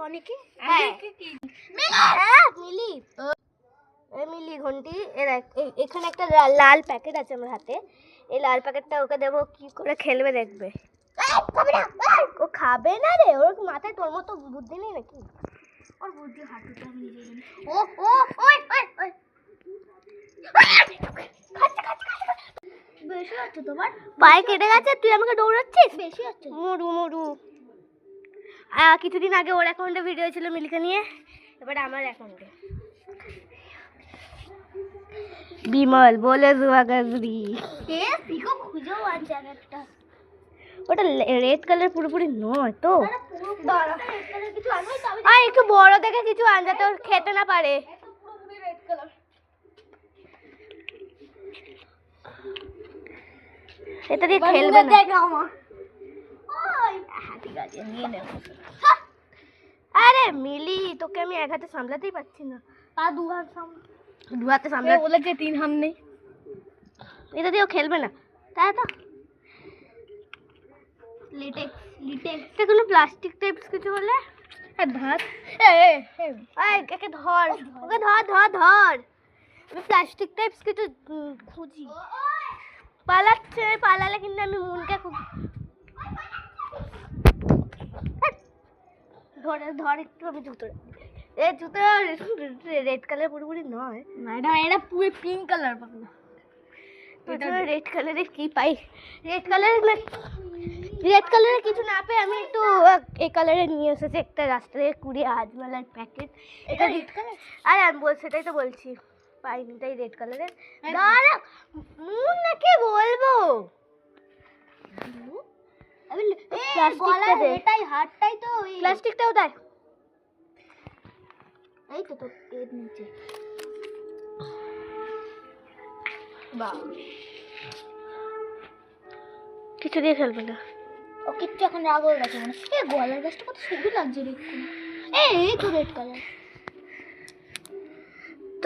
অনেকে মিলি মিলি ঘন্টি এখানে একটা লাল প্যাকেট আছে আমার হাতে, এই লাল প্যাকেটটা ওকে দেবো, কি করে খেলবে দেখবে। ও খাবে না রে, ওর মাথায় তোর মতো বুদ্ধি নেই নাকি? ওর বুদ্ধি হাঁটুতে আমি নিজে জানি। ও ও ওই ওই ওই বেশি হচ্ছে তোমার, পায়ে কেটে গেছে, তুই আমাকে দৌড়াচ্ছিস। বেশি হচ্ছে। মরু মরু। কিছুদিন আগে ওর অ্যাকাউন্টে ভিডিও ছিল মিলিকে নিয়ে, এবার আমার অ্যাকাউন্টে বিমল বলে জুয়াগাজরি। পিকো খুঁজেও আনছে একটা, ওটা রেড কালার পুরোপুরি নয় তো। কিছু আনবে আর একটু বড় দেখে কিছু আন যাতে ওর খেতে না পারে। রেড কালার এটা দিয়ে খেলবে না। দেখ আমার ঠিক আছে নিয়ে নেব। আরে মিলি, তোকে আমি এক হাতে সামলাতেই পারছি না। আর দু হাত সামনে, দু হাতে সামলা বলেছে 3 হাত নেই। এটা দিয়েও খেলবে না, তাই তো। লিটেক্স কোনো প্লাস্টিক টাইপস কিছু হলে ধাত, একে ধর, ওকে ধর ধর ধর। আমি প্লাস্টিক টাইপস কিছু খুঁজি। পালাচ্ছে, পালালে কিন্তু আমি মনকে খুব ধরে ধর একটু। আমি জুতো, এই জুতো রেড কালার পুরোপুরি নয়, এটা পুরো পিঙ্ক কালার পাতলা। রেড কালারের কি পাই? রেড কালারের কিছু না পেয়ে আমি একটু এই কালারের নিয়ে এসেছি একটা রাস্তা থেকে কুড়িয়ে হাজমালার প্যাকেট। এটা রেড কালার? আরে আমি সেটাই তো বলছি, পাইনি তাই রেড কালারের। দাঁড়া, মুন নাকি বলবো। প্লাস্টিকটা দে, এটাই হাতটাই তো, প্লাস্টিকটাও দেয়। এই তো তো এর নিচে। বাহ, কিছু দিয়ে খেলবে না ও কিচ্ছু এখন রাগ হয়ে গেছে মনে হচ্ছে। গলার গাছটা কত সুন্দর লাগছে দেখতে। এই তো রেড কালার।